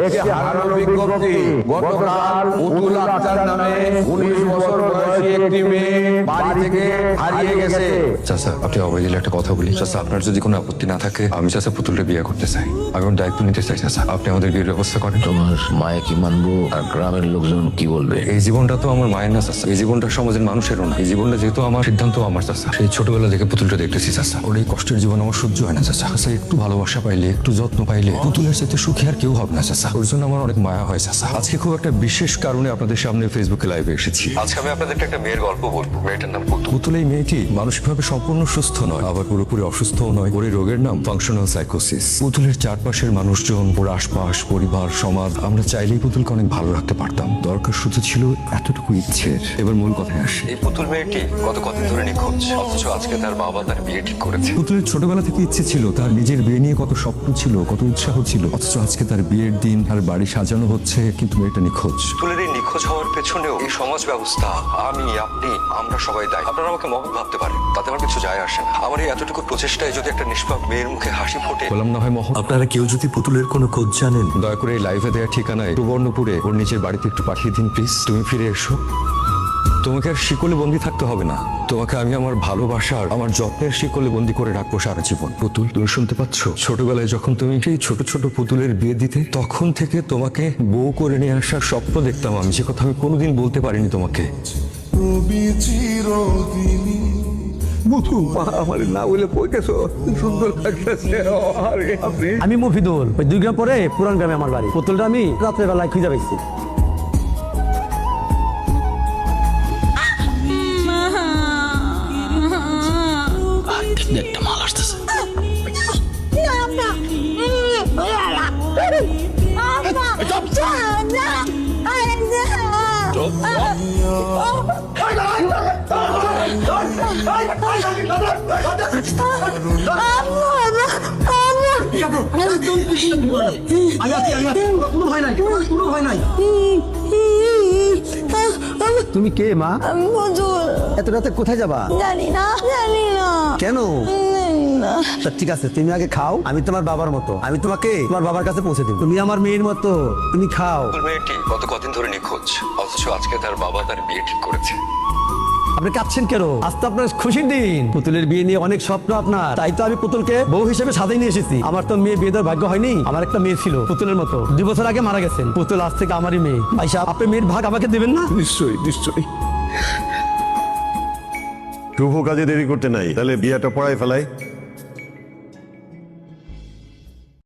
একটি হারানো বিজ্ঞপ্তি। গতকাল পুতুল আক্তার নামে 19 বছর বয়সী একটি মেয়ে বাড়ি থেকে হারিয়ে গেছে। চাচা, আপনি অবৈধ একটা কথা বলি। চাচা, আপনার যদি কোনো আপত্তি না থাকে, আমি চাচা পুতুলটা বিয়ে করতে চাই। আমি ওর দায়িত্ব নিতে চাই। চাচা, আপনি আমাদের বিয়ের ব্যবস্থা করেন। তোমার মায়ে কি মানবো আর গ্রামের লোকজন কি বলবে? এই জীবনটা তো আমার মায়ের না চাচা, এই জীবনটা সমাজের মানুষেরও না। এই জীবনটা যেহেতু আমার, সিদ্ধান্ত আমার চাচা। সেই ছোটবেলা থেকে পুতুলটা দেখতেছি চাচা। ওর এই কষ্টের জীবন আমার সহ্য হয় না চাচা। চাচা, একটু ভালোবাসা পাইলে, একটু যত্ন পাইলে পুতুলের সাথে সুখী আর কেউ হবে না চাচা। ওর জন্য আমার অনেক মায়া হয় চাচা। আজকে খুব একটা বিশেষ কারণে আপনাদের সামনে ফেসবুকে লাইভে এসেছি। আজকে আমি আপনাদেরকে একটা মেয়ের গল্প বলবো। মেয়েটার নাম পুতুল। পুতুল এই মেয়েটি মানসিকভাবে সম্পূর্ণ সুস্থ নয়, আবার পুরোপুরি অসুস্থও নয়। ওর এই রোগের নাম ফাংশনাল সাইকোসিস। পুতুলের চারপাশের মানুষজন, ওর আশপাশ, পরিবার, সমাজ, আমরা চাইলেই পুতুলকে অনেক ভালো রাখতে পারতাম। দরকার শুধু ছিল এতটুকু ইচ্ছের। এবার মূল কথায় আসে। এই পুতুল মেয়েটি গত কদিন ধরে নিখোঁজ, অথচ আজকে তার বাবা তার বিয়ে ঠিক করেছে। পুতুলের ছোটবেলা থেকে ইচ্ছে ছিল, তার নিজের বিয়ে নিয়ে কত স্বপ্ন ছিল, কত উৎসাহ ছিল, অথচ আজকে তার বিয়ের দিন, আর বাড়ি সাজানো হচ্ছে, কিন্তু মেয়েটা নিখোঁজ। পুতুলের এই নিখোঁজ হওয়ার পেছনেও এই সমাজ ব্যবস্থা, আমি, আপনি, আমরা সবাই দায়ী। আপনারা আমাকে মহৎ ভাবতে পারেন, তাতে আমার কিছু যায় আসে না। আমার এই এতটুকু প্রচেষ্টায় যদি একটা নিষ্পাপ মেয়ের মুখে হাসি ফোটে, বললাম না হয় মহৎ। আপনারা কেউ যদি পুতুলের কোনো খোঁজ জানেন, দয়া করে এই লাইভে দেওয়া ঠিকানায় সুবর্ণপুরে ওর নিজের বাড়িতে একটু পাঠিয়ে দিন প্লিজ। তুমি ফিরে এসো। তোমাকে আর শিকলে বন্দি থাকতে হবে না। তোমাকে আমি আমার ভালোবাসার, আমার যত্নের শিকলে বন্দি করে রাখবো সারা জীবন। পুতুল, তুমি শুনতে পাচ্ছ? ছোটবেলায় যখন তুমি সেই ছোট ছোট পুতুলের বিয়ে দিতে, তখন থেকে তোমাকে বউ করে নিয়ে আসার স্বপ্ন দেখতাম আমি, যে কথা আমি কোনোদিন বলতে পারিনি তোমাকে। আমার না বলে কইতেছো সুন্দর লাগতেছে। আমি মফিদুল, ওই 2 গ্রাম পরে পুরান গ্রামে আমার বাড়ি। পুতুলটা আমি রাত্রে বেলায় খুঁজে পাইছি। একটা মাল আসতেছে। তুমি কে মা? আমি পুতুল। এত রাতে কোথায় যাবা? জানি না। কেন? জানি না। তা ঠিক আছে, তুমি আগে খাও। আমি তোমার বাবার মতো, আমি তোমাকে তোমার বাবার কাছে পৌঁছে দেব। তুমি আমার মেয়ের মতো, তুমি খাও। পুতুল মেয়েটি গত কদিন ধরে নিখোঁজ, অথচ আজকে তার বাবা তার বিয়ে ঠিক করেছে। আপনি কাঁদছেন কেন? আজ তো আপনার খুশির দিন। পুতুলের বিয়ে নিয়ে অনেক স্বপ্ন আপনার, তাই তো আমি পুতুলকে বউ হিসেবে সাজাই নিয়ে এসেছি। আমার তো মেয়ে বিয়ে দেওয়ার ভাগ্য হয়নি। আমার একটা মেয়ে ছিল পুতুলের মতো, 2 বছর আগে মারা গেছেন। পুতুল আজ থেকে আমারই মেয়ে। ভাই সাহেব, আপনি মেয়ের ভাগ আমাকে দেবেন না? নিশ্চয়ই নিশ্চয়ই। শুভ কাজে দেরি করতে নাই, তাহলে বিয়েটা পড়ায় ফেলাই।